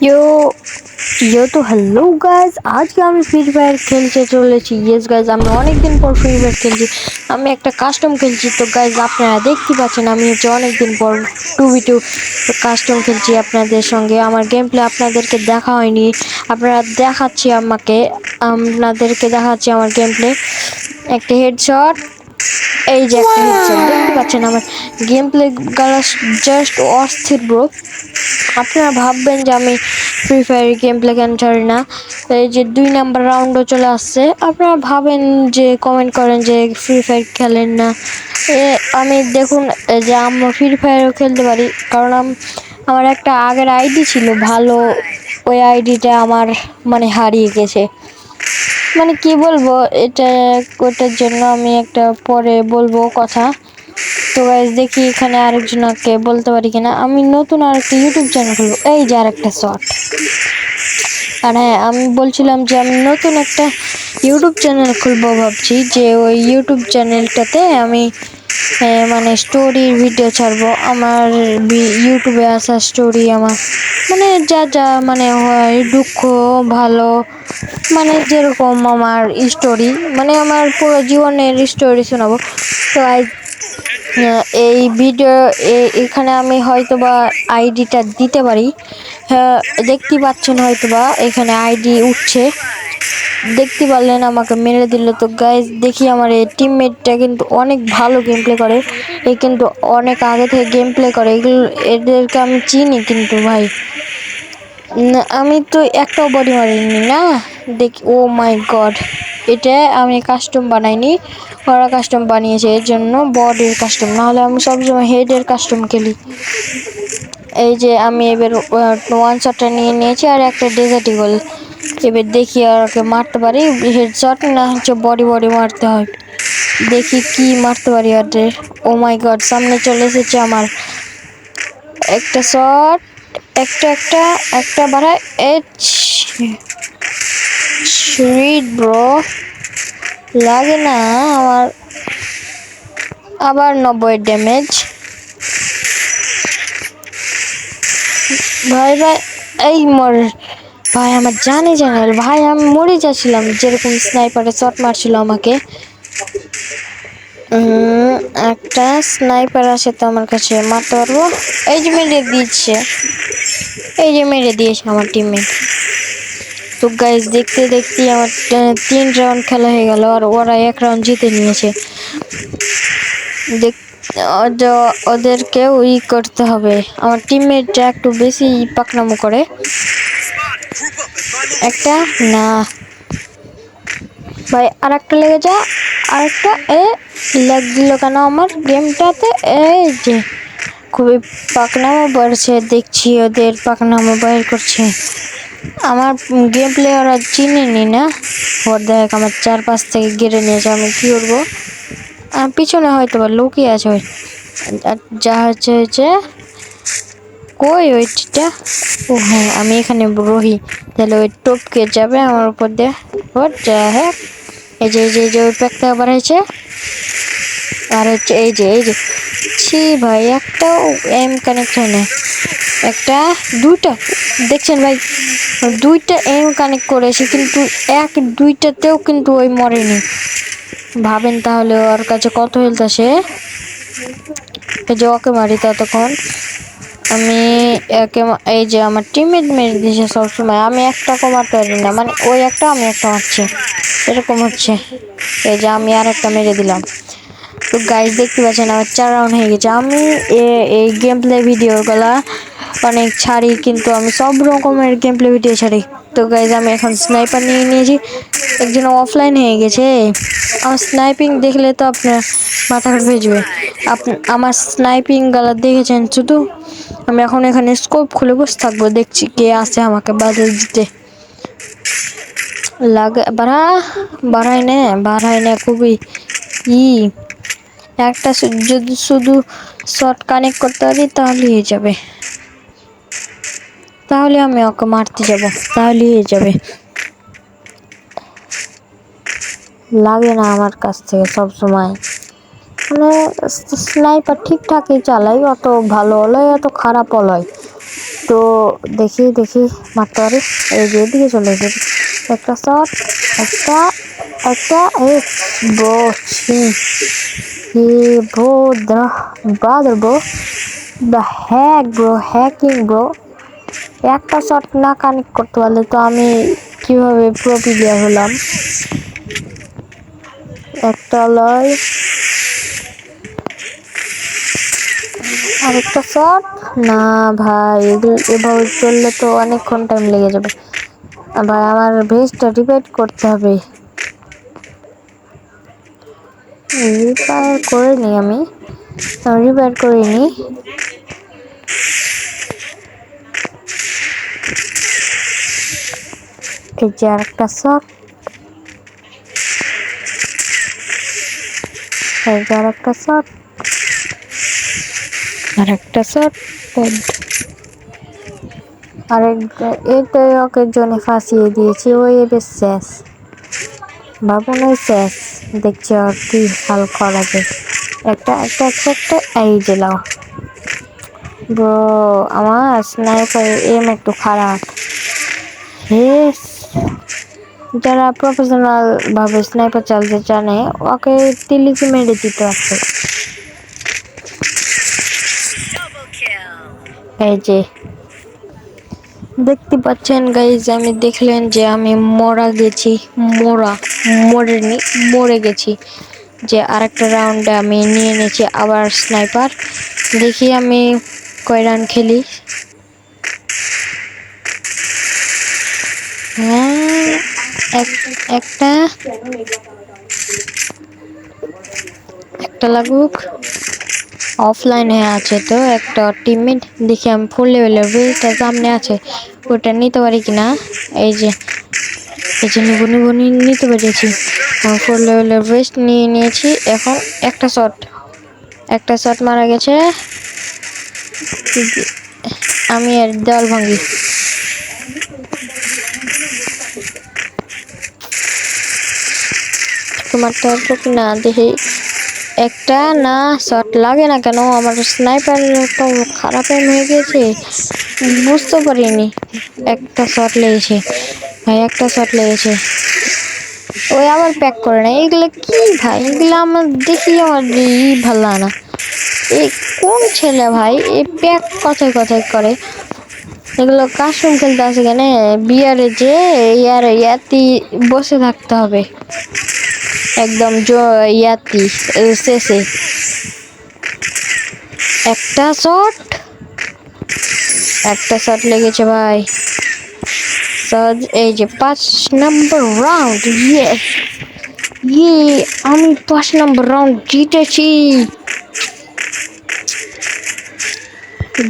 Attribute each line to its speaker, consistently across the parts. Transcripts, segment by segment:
Speaker 1: यो यो तो hello guys, আজকে আমি ফ্রি ফায়ার খেলতে চলেছি। ইয়েস গাইজ, আমি অনেক দিন পর ফ্রি ফায়ার খেলছি। আমি একটা কাস্টম খেলছি। তো গাইজ আপনারা দেখতে পাচ্ছেন আমি হচ্ছে অনেক দিন পর 2v2 কাস্টম খেলছি আপনাদের সঙ্গে। আমার গেম প্লে আপনাদেরকে দেখা হয়নি, আপনাদেরকে দেখাচ্ছি আমার গেম প্লে। একটা হেডশট, এই যে একটা হেডশট দেখতে পাচ্ছেন। আমার গেম প্লে গালা জাস্ট অস্থির ব্রো। আপনারা ভাববেন যে আমি ফ্রি ফায়ার গেম প্লে কেন ছাড়ি না। এই যে 2 নাম্বার রাউন্ডও চলে আসছে, আপনারা ভাবেন যে কমেন্ট করেন যে ফ্রি ফায়ার খেলেন না। আমি দেখুন যে আমি ফ্রি ফায়ারও খেলতে পারি, কারণ আমার একটা আগের আইডি ছিল ভালো। ওই আইডিটা আমার মানে হারিয়ে গেছে। মানে কি বলবো, ওটার জন্য আমি একটা পরে বলবো কথা। তো গাইস দেখি এখানে আরেকজনকে বলতে পারি কিনা। আমি নতুন আরেকটা ইউটিউব চ্যানেল খুলবো। এই যে আরেকটা শট। আর হ্যাঁ, আমি বলছিলাম যে আমি নতুন একটা ইউটিউব চ্যানেল খুলবো ভাবছি। যে ওই ইউটিউব চ্যানেলটাতে আমি মানে স্টোরির ভিডিও ছাড়বো। আমার ইউটিউবে আসা স্টোরি, আমার মানে যা যা মানে হয়, দুঃখ ভালো, মানে যেরকম আমার স্টোরি, মানে আমার পুরো জীবনের স্টোরি শোনাবো। তো এই ভিডিও এখানে আমি হয়তোবা আইডিটা দিতে পারি। হ্যাঁ, দেখতে পাচ্ছেন হয়তোবা এখানে আইডি উঠছে, দেখতে পারলেন আমাকে মেরে দিল। তো গাইজ দেখি আমার এই টিমমেটটা কিন্তু অনেক ভালো গেম প্লে করে। এ কিন্তু অনেক আগে থেকে গেম প্লে করে, এদেরকে আমি চিনি। কিন্তু ভাই আমি তো একটাও বডি মারিনি না। দেখি, ও মাই গড, এটা আমি কাস্টম বানাইনি, ওরা কাস্টম বানিয়েছে। এর জন্য বডির কাস্টম, নাহলে আমি সবসময় হেডের কাস্টম খেলি। এই যে আমি এবার ওয়ান শটটা নিয়েছি আর একটা ডেজার্ট ইগল। এবার দেখি আর ওকে মারতে পারি হেডশট, না হচ্ছে বডি মারতে হয়। দেখি কি মারতে পারি ওদের। ও মাই গড, সামনে চলে এসেছে আমার। একটা শট, একটা বাড়ায় ব্রো, লাগে না আমার। আবার 90 ড্যামেজ। ভাই এই ভাই আমার জানে ভাই, আমি মরে যাচ্ছিলাম। যেরকম স্নাইপারে শট মারছিল আমাকে। একটা স্নাইপার আসে তো আমার কাছে, মারতে পারবো। এই যে মেরে দিয়েছে আমার টিমমেট। তো গাইজ দেখতে দেখতে আমার 3 রাউন্ড খেলা হয়ে গেল, আর ওরা 1 রাউন্ড জিতে নিয়েছে। ওদেরকে ওই করতে হবে। আমার টিমমেটটা একটু বেশি পাকনামো করে। একটা না ভাই, আরেকটা লেগে যা, আরেকটা লেগ দিল কেন আমার গেমটাতে। এই যে খুবই পাকনামো বাড়ছে, দেখছি ওদের পাকনামো বাইর করছে। আমার গেম প্লে ওরা চিনেনি না। ওর দেখ আমার 4-5 থেকে গেড়ে নিয়েছে, আমি কি করবো। পিছনে হয়তো বা লুকিয়ে আছে ওই, যা হচ্ছে কই ওইটা। ও হ্যাঁ, আমি এখানে রহি, তাহলে ওই টপকে যাবে আমার উপর দিয়ে। ওর যা হ্যাঁ, এই যে ওই প্যাকটা বাড়াইছে। আর হচ্ছে এই যে ছি ভাই, একটাও এম কানেক্ট হয় না। দুইটা দেখছেন ভাই, দুইটা এম কানেক্ট করেছে, কিন্তু দুইটাতেও কিন্তু ওই মরেনি। ভাবেন তাহলে ওর কাছে কত হেলথ আসে। এই যে ওকে মারি ততক্ষণ আমি এই যে আমার টিমমেট মেরে দিয়েছে সবসময়। আমি একটা মারতে পারি না, মানে ওই একটা আমি একটা মারছি, এরকম হচ্ছে। এই যে আমি আর একটা মেরে দিলাম। তো গাইজ দেখতে পাচ্ছেন আমার 4 রাউন্ড হয়ে গেছে। আমি এই গেম প্লে ভিডিওগুলা অনেক ছাড়ি, কিন্তু আমি সব রকমের গেম প্লে ভিডিও ছাড়ি। তো গাইজ আমি এখন স্নাইপার নিয়ে নিয়েছি। একজন অফলাইন হয়ে গেছে। আমার স্নাইপিং দেখলে তো আপনার মাথা খারাপ হয়ে যাবে। আমার স্নাইপিং গালা দেখেছেন শুধু। আমি এখন এখানে স্কোপ খুলে বসে থাকবো, দেখছি কে আসে আমাকে বাধা দিতে। বাড়ায় না খুবই। একটা যদি শুধু শর্ট কানেক্ট করতে পারি তাহলে হয়ে যাবে, তাহলে আমি ওকে মারতে যাব, তাহলে হয়ে যাবে। লাগে না আমার কাছ থেকে সব সময়, মানে স্নাইপার ঠিকঠাকই চালাই, অত ভালো হলয় অত খারাপ হলয়। তো দেখি মারতে পারি। এই যে এদিকে চলে এসে একটা শট, একটা এই bro bro the brother bro the hacking bro. একটা শট না কানেক্ট করতে পারলে তো আমি কিভাবে প্রো প্লেয়ার হলাম। একটা লয়, আরেকটা শট না ভাই, এভাবে চললে তো অনেকক্ষণ টাইম লেগে যাবে ভাই। আমার ভেস্টটা রিপেয়ার করতে হবে। রিপেয়ার করে নিই আমি, রিপেয়ার করে নিই। এই যে আরেকটা শট, এই যে আরেকটা শট, আরেকটা শট, ওকে জন্য ফাঁসিয়ে দিয়েছি। ওই এবার শেষ ভাবুন, ওই শেষ। দেখছি আর কি হাল করা যায়। একটা এই যে লাও ব্রো। আমার স্নাইপার এম একটু খারাপ। যারা প্রফেশনাল ভাবে স্নাইপার চালাতে জানে ওকে তিলিকি মেরে দিতে আছে। এই যে দেখতে পাচ্ছেন গাইজ, আমি দেখলেন যে আমি মরে গেছি। যে আরেকটা রাউন্ডে আমি নিয়ে নিয়েছি আবার স্নাইপার। দেখি আমি কয় রান খেলি। হ্যাঁ, একটা লাগুক। অফলাইনে আছে তো একটা টিমমেট, দেখি আমি ফুল লেভেলের বেসটা সামনে আছে, ওটা নিতে পারি কিনা। এই যে নিতে পেরেছি। ফুল লেভেলের বেস্ট নিয়ে নিয়েছি। এখন একটা শট মারা গেছে। আমি আর দেওয়াল ভাঙি। তোমার তো কিনা দেখি একটা না শট লাগে না কেন। আমার স্নাইপার তো খারাপ হয়ে গেছে, বুঝতে পারিনি। একটা শট লেগেছে ভাই, একটা শট লেগেছে। ওই আবার প্যাক করে না। এগুলো কি ভাই, এগুলো আমার দেখি আমার ভালো লাগে না। এই কোন ছেলে ভাই এই প্যাক কথায় করে। এগুলো কাস্টম খেলতে আসে কেন? বিয়ারে যে ইয়াতি বসে থাকতে হবে একদম ইয়াতি শেষে। একটা শট লেগেছে ভাই। এই যে 5 নম্বর রাউন্ড। আমি 5 নম্বর রাউন্ড জিতেছি।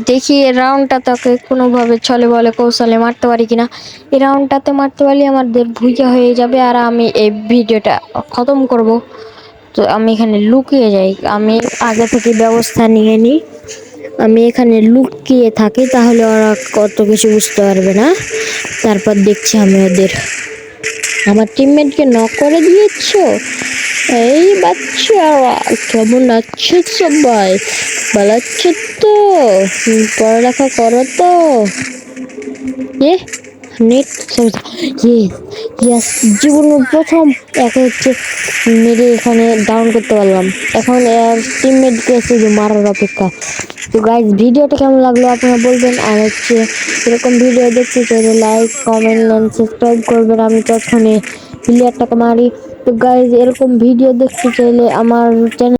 Speaker 1: দেখি এই রাউন্ডটা তোকে কোনোভাবে ছলে বলে কৌশলে মারতে পারি কিনা। এই রাউন্ডটাতে মারতে পারলে আমাদের ভুইয়া হয়ে যাবে আর আমি এই ভিডিওটা খতম করব। তো আমি এখানে লুকিয়ে যাই, আমি আগে থেকে ব্যবস্থা নিয়ে নিই। আমি এখানে লুকিয়ে থাকি, তাহলে ওরা কত কিছু বুঝতে পারবে না। তারপর দেখছি আমি ওদের। আমার টিমমেটকে নক করে দিয়েছো। এই বাচ্চারা কেমন আছো সবাই? ভালো আছো তো? পড়ালেখা করো তো? নেট জীবনের প্রথম একে হচ্ছে মেরে এখানে ডাউন করতে পারলাম। এখন টিমমেটকে এসে মারার অপেক্ষা। তো গাইজ, ভিডিওটা কেমন লাগলো আপনারা বলবেন। আর হচ্ছে এরকম ভিডিও দেখতে চাইলে লাইক, কমেন্ট এন্ড সাবস্ক্রাইব করবেন। আমি তখনই প্লেয়ারটাকে মারি। তো গাইজ, এরকম ভিডিও দেখতে চাইলে আমার চ্যানেল